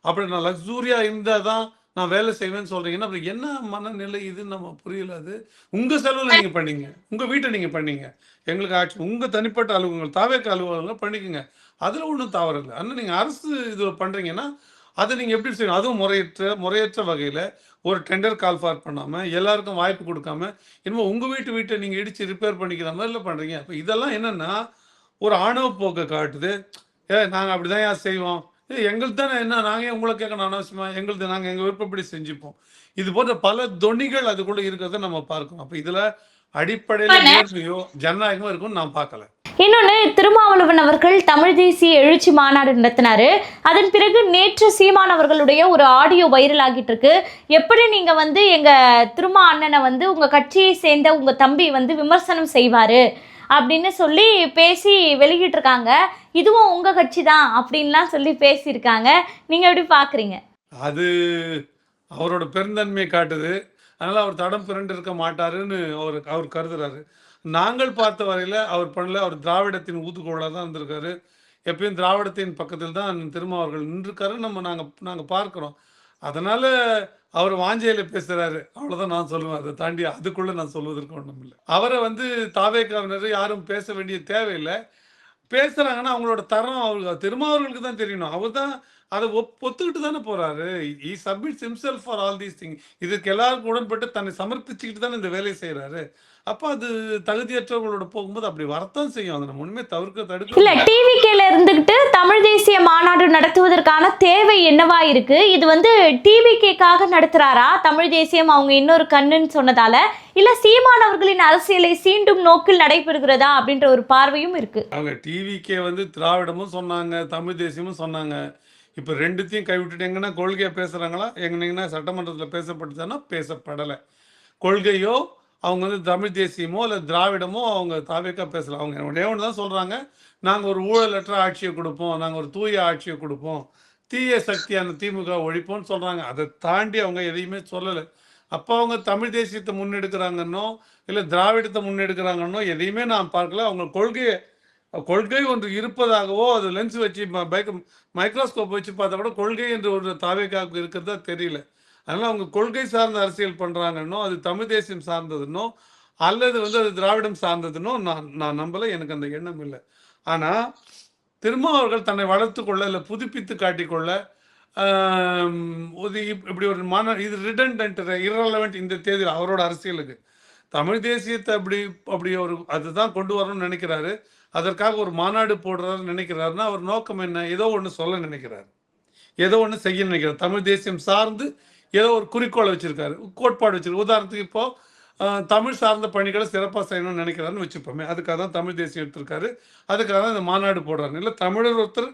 அப்படி நான் லக்ஸூரியாக இருந்தால் தான் நான் வேலை செய்வேன்னு சொல்கிறீங்கன்னா அப்புறம் என்ன மனநிலை இதுன்னு நம்ம புரியல. அது உங்கள் செலவில் நீங்கள் பண்ணீங்க, உங்கள் வீட்டை நீங்கள் பண்ணீங்க, எங்களுக்கு ஆட்சி உங்கள் தனிப்பட்ட அலுவலகங்கள் தாவேக்க அலுவலகங்கள் பண்ணிக்கோங்க, அதில் ஒன்றும் தவறு இல்லை. ஆனால் நீங்கள் அரசு இதில் பண்ணுறீங்கன்னா அதை நீங்கள் எப்படி செய்யணும்? அதுவும் முறையற்ற வகையில் ஒரு டெண்டர் கால் ஃபார் பண்ணாமல் எல்லாருக்கும் வாய்ப்பு கொடுக்காம இன்னும் உங்கள் வீட்டை நீங்கள் இடித்து ரிப்பேர் பண்ணிக்கிற மாதிரில பண்ணுறீங்க. அப்போ இதெல்லாம் என்னென்னா ஒரு ஆணவ போக்கை காட்டுது. நாங்கள் அப்படி தான் செய்வோம், எங்களுக்கு தானே என்ன, நாங்கள் உங்களை கேட்கணும் அனாவசியமா, எங்களுக்கு நாங்கள் எங்கள் விருப்பப்படி செஞ்சுப்போம். இது போன்ற பல தொனிகள் அதுக்குள்ளே இருக்கிறத நம்ம பார்க்கணும். அப்போ இதில் அடிப்படையில் நேர்மையோ ஜனநாயகமோ இருக்கும்னு நான் பார்க்கல. இன்னொன்று, திருமாவளவன் அவர்கள் தமிழ் தேசிய எழுச்சி மாநாடு நடத்தினாரு. அதன் பிறகு நேற்று சீமான் அவர்களுடைய ஒரு ஆடியோ வைரல் ஆகிட்டு இருக்கு. எப்படி நீங்கள் வந்து எங்கள் திருமா அண்ணனை வந்து உங்கள் கட்சியை சேர்ந்த உங்கள் தம்பி வந்து விமர்சனம் செய்வார் அப்படின்னு சொல்லி பேசி வெளியிட்டிருக்காங்க. இதுவும் உங்கள் கட்சி தான் அப்படின்லாம் சொல்லி பேசியிருக்காங்க. நீங்கள் எப்படி பார்க்குறீங்க? அது அவரோட பெருந்தன்மையை காட்டுது. அதனால் அவர் தடம் பிறண்டு இருக்க மாட்டாருன்னு அவர் கருதுறாரு. நாங்கள் பார்த்த வரையில் அவர் பண்ணல. அவர் திராவிடத்தின் ஊதுகோலாக தான் இருந்திருக்காரு. எப்பயும் திராவிடத்தின் பக்கத்தில் தான் திருமாவர்கள் நின்றுருக்காரு. நாங்கள் பார்க்குறோம். அதனால் அவர் வாஞ்சையில் பேசுகிறாரு, அவ்வளோதான் நான் சொல்லுவேன். அதை தாண்டி அதுக்குள்ளே நான் சொல்வதற்கு ஒன்றும் இல்லை. அவரை வந்து தாவேக்காவினர் யாரும் பேச வேண்டிய தேவையில்லை. பேசுகிறாங்கன்னா அவங்களோட தரம் அவருக்கு திருமாவர்களுக்கு தான் தெரியணும். அவர் தான் அதை ஒத்துக்கிட்டு தானே போகிறாரு. He submits himself for all these thing. இதுக்கு எல்லாருக்கும் உடன்பட்டு தன்னை சமர்ப்பிச்சுக்கிட்டு தானே இந்த வேலையை செய்கிறாரு. அப்போ அது தகுதியற்றவர்களோட போகும்போது அப்படி வரத்தான் செய்யும். அதை நம்ம உண்மையை தடுக்க இல்லை. டிவிகேல இருந்துக்கிட்டு தமிழ் தேசிய மாநாடு நடத்துவதற்கான தேவை என்னவா இருக்கு? இது வந்து டிவிகேக்காக நடத்துறாரா தமிழ் தேசியம் அவங்க இன்னொரு கண்ணுன்னு சொன்னதால, இல்லை சீமான் அவர்களின் அரசியலை சீண்டும் நோக்கில் நடைபெறுகிறதா அப்படின்ற ஒரு பார்வையும் இருக்கு. அவங்க டிவிகே வந்து திராவிடமும் சொன்னாங்க, தமிழ் தேசியமும் சொன்னாங்க. இப்போ ரெண்டுத்தையும் கைவிட்டுட்டு எங்கன்னா கொள்கையை பேசுகிறாங்களா? எங்கன்னா சட்டமன்றத்தில் பேசப்பட்டுச்சானா பேசப்படலை. கொள்கையோ அவங்க வந்து தமிழ் தேசியமோ இல்லை திராவிடமோ அவங்க தாவேக்கா பேசலாம். அவங்க ஒன்றே ஒன்று தான் சொல்கிறாங்க, நாங்கள் ஒரு ஊழலற்ற ஆட்சியை கொடுப்போம், நாங்கள் ஒரு தூய ஆட்சியை கொடுப்போம், தீய சக்தியான திமுக ஒழிப்போம்னு சொல்கிறாங்க. அதை தாண்டி அவங்க எதையுமே சொல்லலை. அப்போ அவங்க தமிழ் தேசியத்தை முன்னெடுக்கிறாங்கன்னோ இல்லை திராவிடத்தை முன்னெடுக்கிறாங்கன்னோ எதையுமே நான் பார்க்கல. அவங்க கொள்கை ஒன்று இருப்பதாகவோ அது லென்ஸ் வச்சு மைக்ரோஸ்கோப் வச்சு பார்த்தா கூட கொள்கை என்று ஒரு தாவேக்காவுக்கு இருக்கிறதா தெரியல. அதனால் அவங்க கொள்கை சார்ந்த அரசியல் பண்ணுறாங்கன்னோ அது தமிழ் தேசியம் சார்ந்ததுன்னோ அல்லது வந்து அது திராவிடம் சார்ந்ததுன்னோ நான் நம்பலை. எனக்கு அந்த எண்ணம் இல்லை. ஆனால் திருமாவர்கள் தன்னை வளர்த்து கொள்ள இல்லை புதுப்பித்து காட்டிக்கொள்ள இப்படி ஒரு இது ரிடண்டன்ட் இரலவெண்ட் இந்த தேதியில் அவரோட அரசியலுக்கு தமிழ் தேசியத்தை அப்படி ஒரு அதுதான் கொண்டு வரணும்னு நினைக்கிறாரு. அதற்காக ஒரு மாநாடு போடுறாருன்னு நினைக்கிறாருன்னா அவர் நோக்கம் என்ன? ஏதோ ஒன்று சொல்ல நினைக்கிறார், ஏதோ ஒன்று செய்ய நினைக்கிறார். தமிழ் தேசியம் சார்ந்து ஏதோ ஒரு குறிக்கோளை வச்சிருக்காரு, கோட்பாடு வச்சிருக்காரு. உதாரணத்துக்கு இப்போ தமிழ் சார்ந்த பணிகளை சிறப்பாக செய்யணும்னு நினைக்கிறாருன்னு வச்சுப்போமே. அதுக்காக தான் தமிழ் தேசியம் எடுத்திருக்காரு. அதுக்காக தான் இந்த மாநாடு போடுறாரு. இல்லை தமிழர் ஒருத்தர்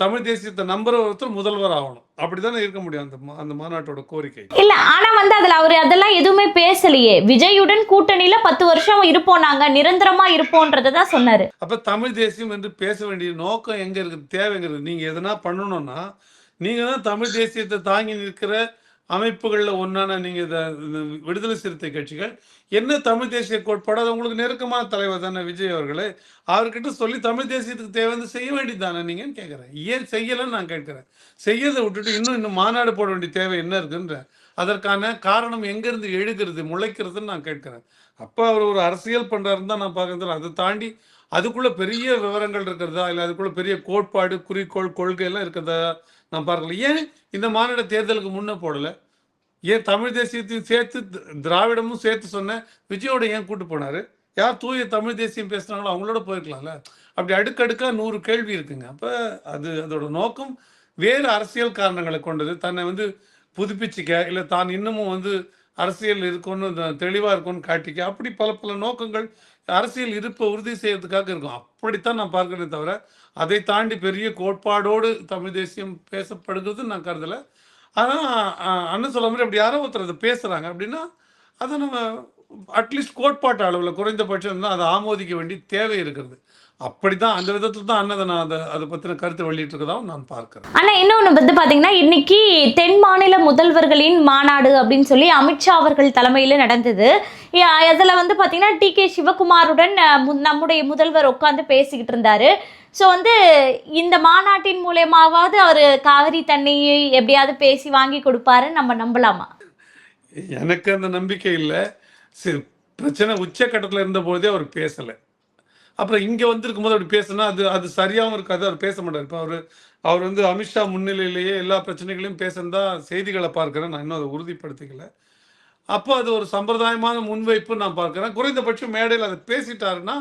தமிழ் தேசியத்தை நம்புற ஒருத்தர் முதல்வர் ஆகணும், அப்படித்தானே இருக்க முடியும் அந்த மாநாட்டோட கோரிக்கை. இல்ல ஆனா வந்து அதுல அவர் அதெல்லாம் எதுவுமே பேசலையே. விஜயுடன் கூட்டணியில 10 வருஷம் இருப்போம், நாங்க நிரந்தரமா இருப்போம்ன்றதான் சொன்னாரு. அப்ப தமிழ் தேசியம் என்று பேச வேண்டிய நோக்கம் எங்க இருக்கு, தேவைங்கிறது? நீங்க எதனா பண்ணணும்னா நீங்க தான் தமிழ் தேசியத்தை தாங்கி நிற்கிற அமைப்புகளில் ஒன்றான நீங்கள் விடுதலை சிறுத்தை கட்சிகள் என்ன தமிழ் தேசிய கோட்பாடு, அது உங்களுக்கு நெருக்கமான தலைவர் தானே விஜய் அவர்களே. அவர்கிட்ட சொல்லி தமிழ் தேசியத்துக்கு தேவை வந்து செய்ய வேண்டியது தானே நீங்கன்னு கேட்குறேன். ஏன் செய்யலைன்னு நான் கேட்குறேன். செய்யறதை விட்டுட்டு இன்னும் மாநாடு போட வேண்டிய தேவை என்ன இருக்குன்ற அதற்கான காரணம் எங்கேருந்து எழுகிறது முளைக்கிறதுன்னு நான் கேட்குறேன். அப்போ அவர் ஒரு அரசியல் பண்ணுறாருன்னு தான் நான் பார்க்குறேன். அதை தாண்டி அதுக்குள்ளே பெரிய விவரங்கள் இருக்கிறதா இல்லை அதுக்குள்ளே பெரிய கோட்பாடு குறிக்கோள் கொள்கையெல்லாம் இருக்கிறதா நான் பார்க்கல. ஏன் இந்த மாநில தேர்தலுக்கு முன்னே போடலை? ஏன் தமிழ் தேசியத்தையும் சேர்த்து திராவிடமும் சேர்த்து சொன்ன விஜயோட ஏன் கூட்டு போனார்? யார் தூய தமிழ் தேசியம் பேசுனாங்களோ அவங்களோட போயிருக்கலாம்ல. அப்படி அடுக்கடுக்காக 100 கேள்வி இருக்குங்க. அப்போ அதோட நோக்கம் வேறு அரசியல் காரணங்களை கொண்டது. தன்னை வந்து புதுப்பிச்சிக்க இல்லை தான் இன்னமும் வந்து அரசியல் இருக்குன்னு தெளிவாக இருக்கும்னு காட்டிக்க, அப்படி பல நோக்கங்கள் அரசியல் இருப்பை உறுதி செய்யறதுக்காக இருக்கும். அப்படித்தான் நான் பார்க்கறேன் தவிர அதை தாண்டி பெரிய கோட்பாடோடு தமிழ் தேசியம் பேசப்படுகிறது நான் கருதலை. ஆனால் அண்ணன் சொல்ல மாதிரி அப்படி யாரோ ஒருத்தர் அதை பேசுகிறாங்க அப்படின்னா அதை நம்ம அட்லீஸ்ட் கோட்பாட்டு அளவில் குறைந்தபட்சம் தான் அதை ஆமோதிக்க வேண்டிய தேவை இருக்கிறது. அப்படிதான் அந்த விதத்தில் தான் அண்ணதை நான் அதை பற்றின கருத்து வெளியிட்டிருக்கதாகவும் நான் பார்க்குறேன். ஆனால் இன்னொன்று வந்து பார்த்தீங்கன்னா, இன்னைக்கு தென் மாநில முதல்வர்களின் மாநாடு அப்படின்னு சொல்லி அமித்ஷா அவர்கள் தலைமையில் நடந்தது. அதில் வந்து பார்த்தீங்கன்னா டி.கே. சிவகுமாருடன் நம்முடைய முதல்வர் உட்காந்து பேசிக்கிட்டு இருந்தாரு. ஸோ வந்து இந்த மாநாட்டின் மூலயமாவது அவர் காவிரி தண்ணியை எப்படியாவது பேசி வாங்கி கொடுப்பாருன்னு நம்ம நம்பலாமா? எனக்கு அந்த நம்பிக்கை இல்லை. பிரச்சனை உச்சக்கட்டத்தில் இருந்தபோதே அவர் பேசலை. அப்புறம் இங்கே வந்திருக்கும் போது அப்படி பேசுனா அது சரியாகவும் இருக்காது. அவர் பேச மாட்டார். இப்போ அவர் வந்து அமித்ஷா முன்னிலையிலேயே எல்லா பிரச்சனைகளையும் பேசுனதா செய்திகளை பார்க்குறேன். நான் இன்னும் அதை உறுதிப்படுத்திக்கல. அப்போ அது ஒரு சம்பிரதாயமான முன்வைப்பு நான் பார்க்குறேன். குறைந்தபட்சம் மேடையில் அதை பேசிட்டாருன்னா,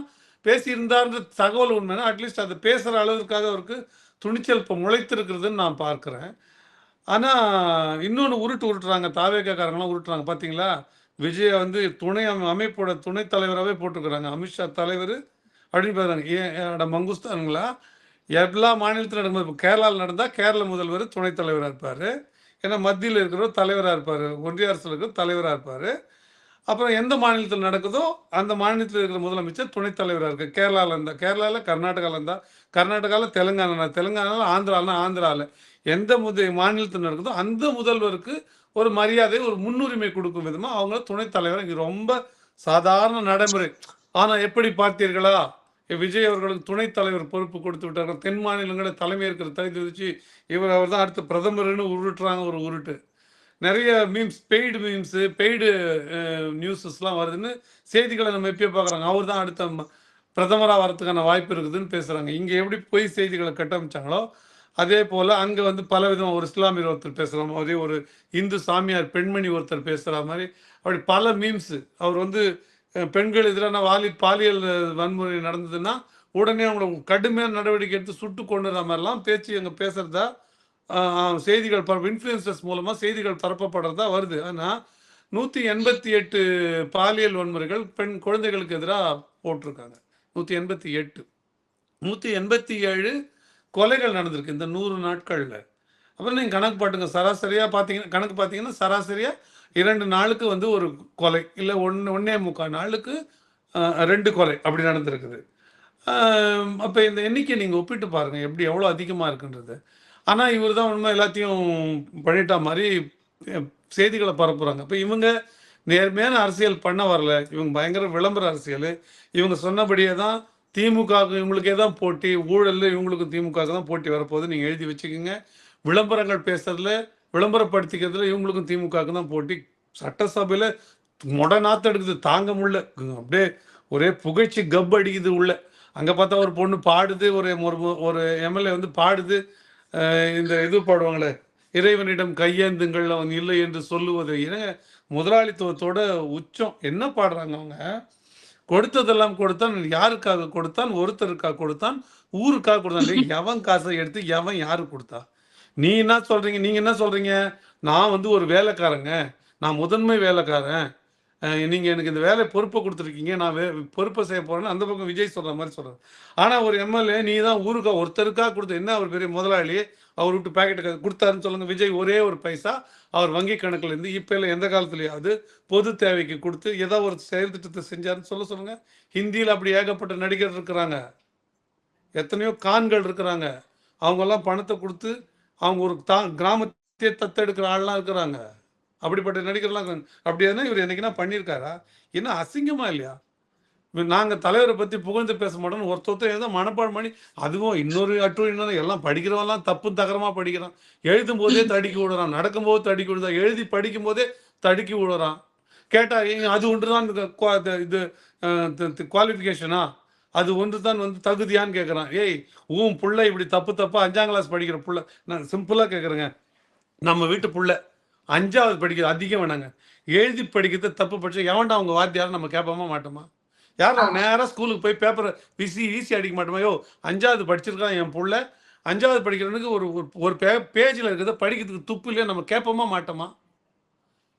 பேசியிருந்தார்ன்ற தகவல் உண்மைன்னா அட்லீஸ்ட் அதை பேசுகிற அளவுக்காக அவருக்கு துணிச்சல் இப்போ முளைத்திருக்கிறதுன்னு நான் பார்க்குறேன். ஆனால் இன்னொன்று உருட்டுறாங்க, தாவேக்காரங்களாம் உருட்டுறாங்க. பார்த்தீங்களா, விஜயை வந்து அமைப்போட துணைத் தலைவராகவே போட்டிருக்கிறாங்க. அமித்ஷா தலைவர் அப்படின்னு பாருங்க. ஏன் மங்குஸ்தானுங்களா? எல்லா மாநிலத்தில் நடக்கும்போது இப்போ கேரளாவில் நடந்தால் கேரள முதல்வர் துணைத் தலைவராக இருப்பார். ஏன்னா மத்தியில் இருக்கிறவர் தலைவராக இருப்பார், ஒன்றிய அரசில் இருக்கிற தலைவராக இருப்பார். அப்புறம் எந்த மாநிலத்தில் நடக்குதோ அந்த மாநிலத்தில் இருக்கிற முதலமைச்சர் துணைத் தலைவராக இருக்குது. கேரளாவில் இருந்தால் கேரளாவில், கர்நாடகாவில் இருந்தால் கர்நாடகாவில், தெலுங்கானாவில், ஆந்திராவில் எந்த மாநிலத்தில் நடக்குதோ அந்த முதல்வருக்கு ஒரு மரியாதை, ஒரு முன்னுரிமை கொடுக்கும் விதமாக அவங்கள துணைத் தலைவர். இது ரொம்ப சாதாரண நடைமுறை. ஆனால் எப்படி பார்த்தீர்களா, விஜய் அவர்களுக்கு துணைத் தலைவர் பொறுப்பு கொடுத்து விட்டார்கள். தென் மாநிலங்களை தலைமை இருக்கிற தகுதி வச்சு அவர் தான் அடுத்த பிரதமர்னு உருட்டுறாங்க. ஒரு உருட்டு நிறைய மீம்ஸ், பெய்டு நியூஸஸ்லாம் வருதுன்னு செய்திகளை நம்ம எப்பயோ பார்க்குறாங்க. அவர் தான் அடுத்த பிரதமராக வரதுக்கான வாய்ப்பு இருக்குதுன்னு பேசுகிறாங்க. இங்கே எப்படி பொய் செய்திகளை கட்டமைச்சாங்களோ அதே போல் அங்கே வந்து பல விதமாக ஒரு இஸ்லாமியர் ஒருத்தர் பேசுகிற மாதிரி, ஒரு இந்து சாமியார் பெண்மணி ஒருத்தர் பேசுகிற மாதிரி, அப்படி பல மீம்ஸு. அவர் வந்து பெண்கள் எதிரான பாலியல் வன்முறை நடந்ததுன்னா உடனே அவங்கள கடுமையான நடவடிக்கை எடுத்து சுட்டு கொண்டுற மாதிரிலாம் பேச்சு அங்கே பேசுகிறதா செய்திகள் இன்ஃப்ளூயன்சர்ஸ் மூலமாக செய்திகள் பரப்பப்படுறதா வருது. ஆனால் 188 பாலியல் வன்முறைகள் குழந்தைகளுக்கு எதிராக போட்டிருக்காங்க. 188, 187 கொலைகள் நடந்திருக்கு இந்த 100 நாட்களில். அப்புறம் நீங்கள் கணக்கு பாட்டுங்க, கணக்கு பார்த்தீங்கன்னா சராசரியாக 2 நாளுக்கு வந்து ஒரு கொலை, இல்லை 1.25 நாளுக்கு 2 கொலை அப்படி நடந்திருக்குது. அப்போ இந்த எண்ணிக்கை நீங்கள் ஒப்பிட்டு பாருங்கள் எப்படி எவ்வளோ அதிகமாக இருக்குன்றது. ஆனால் இவர் தான் உண்மை எல்லாத்தையும் பண்ணிட்டா மாதிரி செய்திகளை பரப்புகிறாங்க. இப்போ இவங்க நேர்மையான அரசியல் பண்ண வரல, இவங்க பயங்கர விளம்பர அரசியல். இவங்க சொன்னபடியே தான் திமுகவுக்கு இவங்களுக்கே தான் போட்டி, ஊழல் இவங்களுக்கும் திமுகவுக்கு தான் போட்டி வரப்போகுது. நீங்கள் எழுதி வச்சுக்கோங்க. விளம்பரங்கள் பேசுறதுல, விளம்பரப்படுத்திக்கிறதுல இவங்களுக்கும் திமுகவுக்கு தான் போட்டி. சட்டசபையில் நாற்று எடுக்குது, தாங்க முடியல, அப்படியே ஒரே புகைச்சி கப் அடிக்குது உள்ள. அங்கே பார்த்தா ஒரு பொண்ணு பாடுது, ஒரு எம்எல்ஏ வந்து பாடுது, இந்த இது பாடுவாங்களே, இறைவனிடம் கையேந்துங்கள் அவன் இல்லை என்று சொல்லுவது. ஏன்னா முதலாளித்துவத்தோட உச்சம். என்ன பாடுறாங்க அவங்க? கொடுத்ததெல்லாம் கொடுத்தான், யாருக்காக கொடுத்தான்? ஒருத்தருக்காக கொடுத்தான், ஊருக்காக கொடுத்தான். எவன் காசை எடுத்து எவன் யாருக்கு கொடுத்தா? நீங்க என்ன சொல்றீங்க? நான் வந்து ஒரு வேலைக்காரங்க, நான் முதன்மை வேலைக்காரன், நீங்க எனக்கு இந்த வேலை பொறுப்பை கொடுத்துருக்கீங்க, நான் பொறுப்பை செய்ய போறேன்னு அந்த பக்கம் விஜய் சொல்ற மாதிரி சொல்றாரு. ஆனா ஒரு எம்எல்ஏ நீ தான் ஊருக்காக ஒருத்தருக்காக கொடுத்த, என்ன அவர் பெரிய முதலாளி, அவர் விட்டு பேக்கெட்டு கொடுத்தாருன்னு சொல்லுங்க. விஜய் ஒரே ஒரு பைசா அவர் வங்கி கணக்குல இருந்து இப்போ இல்லை எந்த காலத்துலயாவது பொது தேவைக்கு கொடுத்து ஏதோ ஒரு செயல் திட்டத்தை செஞ்சாருன்னு சொல்லுங்க. ஹிந்தியில் அப்படி ஏகப்பட்ட நடிகர் இருக்கிறாங்க, எத்தனையோ கான்கள் இருக்கிறாங்க. அவங்கெல்லாம் பணத்தை கொடுத்து அவங்க ஒரு கிராமத்தையே தத்தெடுக்கிற ஆள்லாம் இருக்கிறாங்க. அப்படிப்பட்ட நடிகர்லாம் அப்படி எதுனா இவர் என்னைக்குன்னா பண்ணியிருக்காரா? என்ன அசிங்கமா இல்லையா? நாங்கள் தலைவரை பற்றி புகழ்ந்து பேச மாட்டோம்னு ஒருத்தர் ஏதோ மனப்பாடம் பண்ணி, அதுவும் இன்னொரு இன்னொரு எல்லாம் படிக்கிறவெல்லாம் தப்பு தகரமாக படிக்கிறான். எழுதும் போதே தடுக்கி விடுறான், நடக்கும்போது தடுக்கி விடுறான், எழுதி படிக்கும் போதே தடுக்கி விடுறான். கேட்டால் அது ஒன்று தான் இது குவாலிஃபிகேஷனா, அது ஒன்று தான் வந்து தகுதியான்னு கேட்குறான். ஏய், புள்ள இப்படி தப்பாக 5ஆம் கிளாஸ் படிக்கிற புள்ள, நான் சிம்பிளாக கேட்குறேங்க, நம்ம வீட்டு புள்ள 5ஆவது படிக்கிறது அதிகம் வேணாங்க, எழுதி படிக்கிறது தப்பு படிச்சா எவன்டா அவங்க வாத்தியாரும் நம்ம கேட்போமா மாட்டோமா? யாரும் அவன் நேராக ஸ்கூலுக்கு போய் பேப்பரை வீசி அடிக்க மாட்டோமா? 5ஆவது படிச்சிருக்கான் என் புள்ள, 5ஆவது படிக்கிறவனுக்கு ஒரு பேஜில் இருக்கிறத படிக்கிறதுக்கு துப்பு இல்லையா நம்ம கேட்போமா மாட்டோமா?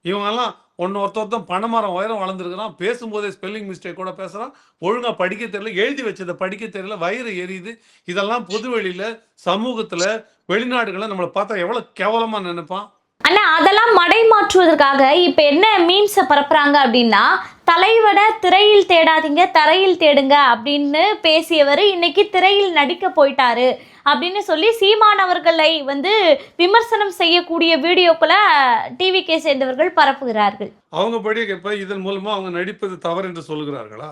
இவங்கெல்லாம் ஒருத்தன் பனைமரம் உயரம் வளர்ந்துருக்கிறான், பேசும்போதே ஸ்பெல்லிங் மிஸ்டேக் கூட பேசுகிறான், ஒழுங்காக படிக்க தெரியல, எழுதி வச்சதை படிக்க தெரியல, வயிறு எரியுது. இதெல்லாம் பொது வெளியில், சமூகத்தில், வெளிநாடுகளில் நம்மளை பார்த்தா எவ்வளோ கேவலமாக நினைப்பான். ஆனா அதெல்லாம் மடைமாற்றுவதற்காக இப்ப என்ன மீம்ஸை பரப்புறாங்க அப்படின்னா, தலைவனை திரையில் தேடாதீங்க தரையில் தேடுங்க அப்படின்னு பேசியவர் இன்னைக்கு திரையில் நடிக்க போயிட்டாரு அப்படின்னு சொல்லி சீமான் அவர்களை வந்து விமர்சனம் செய்யக்கூடிய வீடியோக்களை டிவிக்கே சேர்ந்தவர்கள் பரப்புகிறார்கள். அவங்க படி இப்ப இதன் மூலமா அவங்க நடிப்பது தவறு என்று சொல்லுகிறார்களா?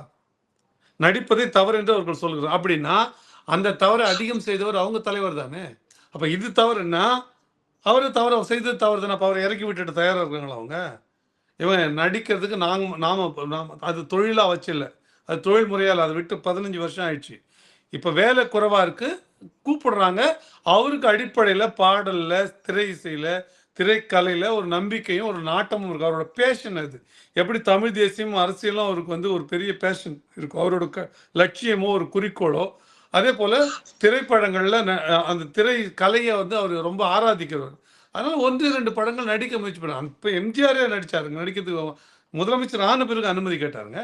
நடிப்பதை தவறு என்று அவர்கள் சொல்லுகிறார் அப்படின்னா அந்த தவறை அதிகம் செய்தவர் அவங்க தலைவர் தானே. அப்ப இது தவறுன்னா அவரு தவறு செய்தது தவறு தானே. அப்ப அவரை இறக்கி விட்டுட்டு தயாரா இருக்காங்களா அவங்க? இவன் நடிக்கிறதுக்கு நாம அது தொழிலா வச்சில்ல, அது தொழில் முறையால் அதை விட்டு 15 வருஷம் ஆயிடுச்சு. இப்ப வேலை குறைவா இருக்கு, கூப்பிடுறாங்க. அவருக்கு அடிப்படையில பாடல்ல, திரை இசையில, திரைக்கலையில ஒரு நம்பிக்கையும் ஒரு நாட்டமும் இருக்கு. அவரோட பேஷன் அது. எப்படி தமிழ் தேசியம் அரசியலும் அவருக்கு வந்து ஒரு பெரிய பேஷன் இருக்கும், அவரோட லட்சியமோ ஒரு குறிக்கோளோ, அதே போல திரைப்படங்கள்ல அந்த திரை கலையை வந்து அவர் ரொம்ப ஆராதிக்கிறவர். அதனால 1-2 படங்கள் நடிக்க முயற்சி பண்ணாங்க. இப்போ எம்ஜிஆரே நடிச்சாருங்க. நடிக்கிறதுக்கு முதலமைச்சர் ஆன பிறகு அனுமதி கேட்டாருங்க.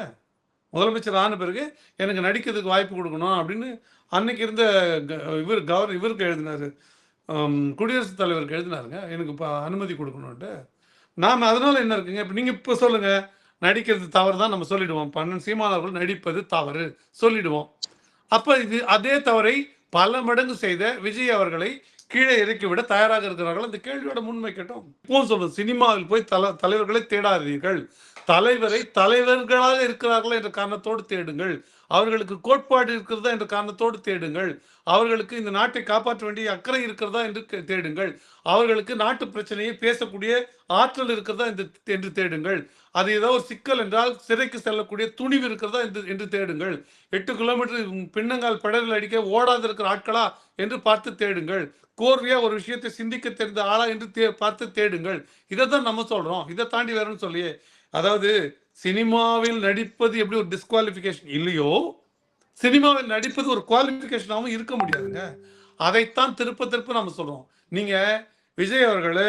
முதலமைச்சர் ஆன பிறகு எனக்கு நடிக்கிறதுக்கு வாய்ப்பு கொடுக்கணும் அப்படின்னு அன்னைக்கு இருந்த இவருக்கு எழுதினாரு, குடியரசுத் தலைவருக்கு எழுதினாருங்க, எனக்கு இப்போ அனுமதி கொடுக்கணுன்ட்டு. நாம் அதனால என்ன இருக்குங்க, இப்போ நீங்கள் இப்போ சொல்லுங்க, நடிக்கிறது தவறு தான் நம்ம சொல்லிடுவோம். சீமான் அவர்கள் நடிப்பது தவறு சொல்லிடுவோம். அப்ப இது அதே தவறை பல மடங்கு செய்த விஜய் அவர்களை கீழே இறக்கிவிட தயாராக இருக்கிறார்கள். அந்த கேள்வியோட முன்மை கேட்டோம். இப்போ சொல்றது, சினிமாவில் போய் தலைவர்களை தேடாதீர்கள், தலைவரை தலைவர்களாக இருக்கிறார்கள் என்ற காரணத்தோடு தேடுங்கள், அவர்களுக்கு கோட்பாடு இருக்கிறதா என்ற காரணத்தோடு தேடுங்கள், அவர்களுக்கு இந்த நாட்டை காப்பாற்ற வேண்டிய அக்கறை இருக்கிறதா என்று தேடுங்கள், அவர்களுக்கு நாட்டு பிரச்சனையை பேசக்கூடிய ஆற்றல் இருக்கிறதா என்று தேடுங்கள், அது ஏதோ ஒரு சிக்கல் என்றால் சிறைக்கு செல்லக்கூடிய துணிவு இருக்கிறதா என்று தேடுங்கள், 8 கிலோமீட்டர் பின்னங்கால் பெடலில் அடிக்க ஓடாத இருக்கிற ஆட்களா என்று பார்த்து தேடுங்கள், கோர்வையா ஒரு விஷயத்தை சிந்திக்க தெரிந்த ஆளா என்று பார்த்து தேடுங்கள். இதைதான் நம்ம சொல்றோம். இதை தாண்டி வேறன்னு சொல்லி, அதாவது சினிமாவில் நடிப்பது எப்படி ஒரு டிஸ்குவாலிஃபிகேஷன் இல்லையோ, சினிமாவில் நடிப்பது ஒரு குவாலிஃபிகேஷனாகவும் இருக்க முடியாதுங்க. அதைத்தான் திருப்ப நம்ம சொல்றோம். நீங்க விஜய் அவர்கள்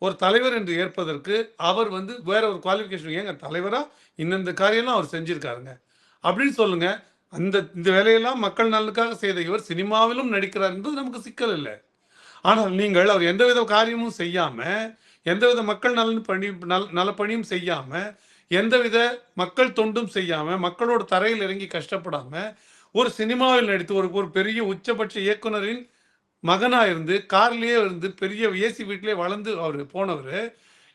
ஒரு தலைவர் என்று ஏற்பதற்கு அவர் வந்து வேற ஒரு குவாலிஃபிகேஷன், ஏங்க தலைவரா இந்த காரியம்லாம் அவர் செஞ்சிருக்காருங்க அப்படின்னு சொல்லுங்க. இந்த வேலையெல்லாம் மக்கள் நலனுக்காக செய்த இவர் சினிமாவிலும் நடிக்கிறார் என்பது நமக்கு சிக்கல் இல்லை. ஆனால் நீங்கள் அவர் எந்தவித காரியமும் செய்யாம, எந்தவித மக்கள் நலப்பணியும் செய்யாம, எந்தவித மக்கள் தொண்டும் செய்யாம, மக்களோட தரையில் இறங்கி கஷ்டப்படாம, ஒரு சினிமாவில் நடித்து ஒரு பெரிய உச்சபட்ச இயக்குனரின் மகனா இருந்து, கார்லயே இருந்து, பெரிய ஏசி வீட்டிலே வளர்ந்து அவர் போனவர்,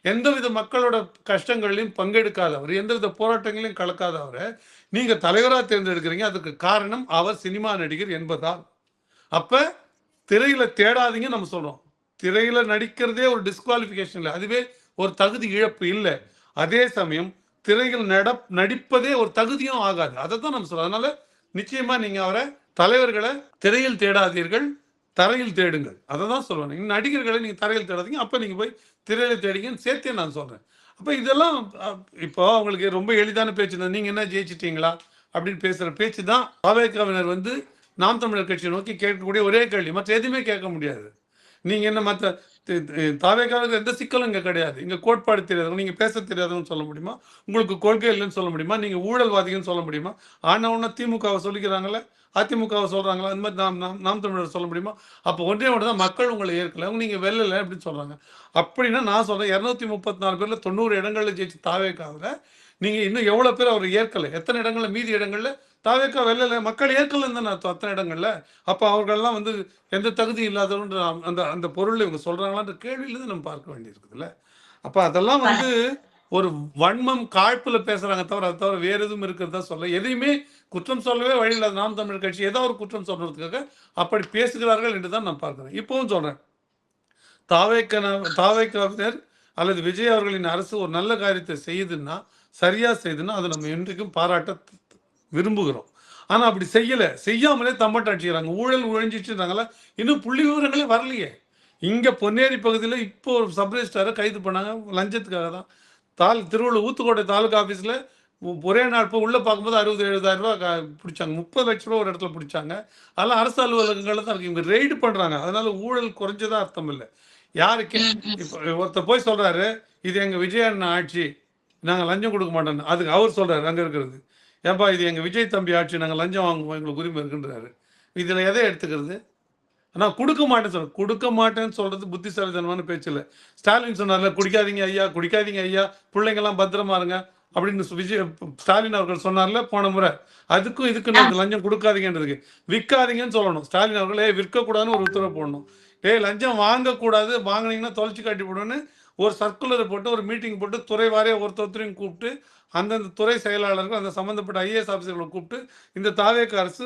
எந்தவித மக்களோட கஷ்டங்களையும் பங்கெடுக்காதவர், எந்தவித போராட்டங்களையும் கலக்காதவரை நீங்க தலைவராக தேர்ந்தெடுக்கிறீங்க. அதுக்கு காரணம் அவர் சினிமா நடிகர் என்பதால். அப்ப திரையில தேடாதீங்க நம்ம சொல்றோம். திரையில நடிக்கிறதே ஒரு டிஸ்குவாலிஃபிகேஷன் இல்லை, அதுவே ஒரு தகுதி இழப்பு இல்லை. அதே சமயம் திரையில் நடிப்பதே ஒரு தகுதியும் ஆகாது. அதை தான் நம்ம சொல்றோம். அதனால நிச்சயமா நீங்க அவரை தலைவர்களை திரையில் தேடாதீர்கள், தரையில் தேடுங்கள். அதை தான் சொல்லுவேன். நடிகர்களை நீங்க தரையில் தேடாதீங்க, அப்ப நீங்க போய் திரையில தேடிங்கன்னு சேர்த்தே நான் சொல்றேன். அப்ப இதெல்லாம் இப்போ அவங்களுக்கு ரொம்ப எளிதான பேச்சு தான். நீங்க என்ன ஜெயிச்சிட்டீங்களா அப்படின்னு பேசுற பேச்சு தான் பாவேக்காவினர் வந்து நாம் தமிழர் கட்சியை நோக்கி கேட்கக்கூடிய ஒரே கேள்வி. மற்ற எதுவுமே கேட்க முடியாது. நீங்க என்ன மற்ற தாவேக்காவுக்கு எந்த சிக்கலும் இங்க கிடையாது. இங்க கோட்பாடு தெரியாது, நீங்க பேச தெரியாதுன்னு சொல்ல முடியுமா? உங்களுக்கு கொள்கை இல்லைன்னு சொல்ல முடியுமா? நீங்க ஊழல்வாதிகள்னு சொல்ல முடியுமா? ஆனா ஒன்னா திமுகவை சொல்லிக்கிறாங்களே, அதிமுகவை சொல்றாங்களா, இந்த மாதிரி நாம் தமிழர் சொல்ல முடியுமா? அப்போ ஒன்றே ஒன்று தான், மக்கள் உங்களை ஏற்கல, நீங்க வெல்லலை அப்படின்னு சொல்றாங்க. அப்படின்னா நான் சொல்றேன், 234 பேர்ல 90 இடங்கள்ல ஜெயிச்சு தாவேக்காவில் நீங்க இன்னும் எவ்வளவு பேர் அவர் ஏற்கலை? எத்தனை இடங்கள்ல, மீதி இடங்கள்ல தாவேக்கா வெல்லலை, மக்கள் ஏற்கலன்னு தானே அர்த்தம் அத்தனை இடங்கள்ல. அப்ப அவர்கள்லாம் வந்து எந்த தகுதி இல்லாதவன்ற அந்த பொருள் இவங்க சொல்றாங்களான்ற கேள்வியிலிருந்து நம்ம பார்க்க வேண்டியிருக்குதுல்ல. அப்ப அதெல்லாம் வந்து ஒரு வன்மம் காழ்ப்புல பேசுறாங்க தவிர, அது தவிர வேற எதுவும் இருக்கிறதா சொல்ல, எதையுமே குற்றம் சொல்லவே வழி இல்லாத நாம் தமிழர் கட்சி ஏதாவது ஒரு குற்றம் சொல்றதுக்காக அப்படி பேசுகிறார்கள் என்றுதான் நான் பார்க்கிறேன். இப்பவும் சொல்றேன், தாவேக்காவினர் அல்லது விஜய் அவர்களின் அரசு ஒரு நல்ல காரியத்தை செய்யுதுன்னா, சரியா செய்யுதுன்னா, அதை நம்ம இன்றைக்கும் பாராட்ட விரும்புகிறோம். ஆனா அப்படி செய்யாமலே தம்பட்டம் அடிச்சுக்கிறாங்க, ஊழல் உழைஞ்சிச்சுறாங்களா, இன்னும் புள்ளி விவரங்களே வரலையே. இங்க பொன்னேரி பகுதியில் இப்போ ஒரு சப்ரெஜிஸ்டாரை கைது பண்ணாங்க லஞ்சத்துக்காக தான். திருவள்ளூர் ஊத்துக்கோட்டை தாலுகா ஆஃபீஸில் ஒரே நாள் இப்போ உள்ளே பார்க்கும்போது 60-70,000 ரூபா பிடிச்சாங்க, 30 லட்ச ரூபா ஒரு இடத்துல பிடிச்சாங்க. அதெல்லாம் அரசு அலுவலகங்களில் தான் இருக்கு. இவங்க ரெய்டு பண்றாங்க, அதனால ஊழல் குறைஞ்சதா அர்த்தம் இல்லை. யாருக்கு இப்போ ஒருத்தர் போய் சொல்றாரு, இது எங்க விஜய் அண்ணன் ஆட்சி, நாங்கள் லஞ்சம் கொடுக்க மாட்டோம்னு. அதுக்கு அவர் சொல்றாரு அங்கே இருக்கிறது, ஏன்பா இது எங்கள் விஜய் தம்பி ஆட்சி, நாங்கள் லஞ்சம் வாங்குவோம், எங்களுக்கு உரிமை இருக்குன்றாரு. இதில் எதை எடுத்துக்கிறது? நான் கொடுக்க மாட்டேன்னு சொல்றேன். கொடுக்க மாட்டேன்னு சொல்றது புத்திசாலித்தனமான பேச்சு இல்லை. ஸ்டாலின் சொன்னார்ல, குடிக்காதீங்க ஐயா, குடிக்காதீங்க ஐயா, பிள்ளைங்கெல்லாம் பத்திரமா இருங்க அப்படின்னு ஸ்டாலின் அவர்கள் சொன்னார்ல போன முறை. அதுக்கும் இதுக்கும் லஞ்சம் கொடுக்காதீங்கன்றதுக்கு விற்காதீங்கன்னு சொல்லணும். ஸ்டாலின் அவர்களே விற்கக்கூடாதுன்னு ஒரு உத்தரவு போடணும். லஞ்சம் வாங்கக்கூடாது, வாங்கினீங்கன்னா தொலைச்சி காட்டி போடுன்னு ஒரு சர்க்குலரை போட்டு ஒரு மீட்டிங் போட்டு துறை வாரியாக ஒருத்தரையும் கூப்பிட்டு அந்தந்த துறை செயலாளர்கள் அந்த சம்மந்தப்பட்ட ஐஏஎஸ் ஆஃபீஸர்களை கூப்பிட்டு இந்த தாவேக அரசு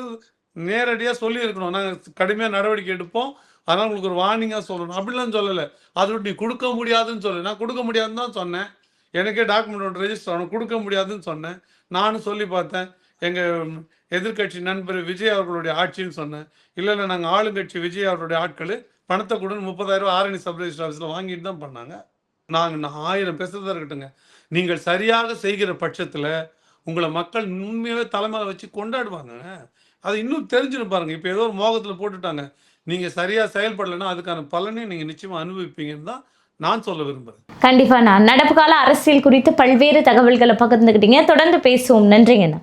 நேரடியாக சொல்லியிருக்கணும், நாங்கள் கடுமையாக நடவடிக்கை எடுப்போம், அதனால் உங்களுக்கு ஒரு வார்னிங்காக சொல்லணும். அப்படிலாம் சொல்லலை. அதோட நீ கொடுக்க முடியாதுன்னு சொல்லு. நான் கொடுக்க முடியாதுன்னு தான் சொன்னேன். எனக்கே டாக்குமெண்ட் ரெஜிஸ்டர் ஆகணும், கொடுக்க முடியாதுன்னு சொன்னேன். நானும் சொல்லி பார்த்தேன். எங்கள் எதிர்கட்சி நண்பர் விஜய் அவர்களுடைய ஆட்சின்னு சொன்னேன். இல்லை நாங்கள் ஆளுங்கட்சி விஜய் அவர்களுடைய ஆட்கள் பணத்தை கூட 30,000 ரூபா ஆரணி சப் ரெஜிஸ்டர் ஆஃபீஸில் வாங்கிட்டு தான் பண்ணாங்க. நாங்கள் 1000 பேசுறதா இருக்கட்டுங்க. நீங்கள் சரியாக செய்கிற பட்சத்தில் உங்களை மக்கள் உண்மையாகவே தலைமையில் வச்சு கொண்டாடுவாங்க. அதை இன்னும் தெரிஞ்சுன்னு பாருங்க. இப்போ ஏதோ ஒரு மோகத்தில் போட்டுட்டாங்க. நீங்கள் சரியாக செயல்படலைன்னா அதுக்கான பலனையும் நீங்கள் நிச்சயமாக அனுபவிப்பீங்கன்னு தான் நான் சொல்ல விரும்புகிறேன். கண்டிப்பாக நான் நடப்பு கால அரசியல் குறித்து பல்வேறு தகவல்களை பகிர்ந்துக்கிட்டீங்க. தொடர்ந்து பேசுவோம். நன்றிங்கண்ணா.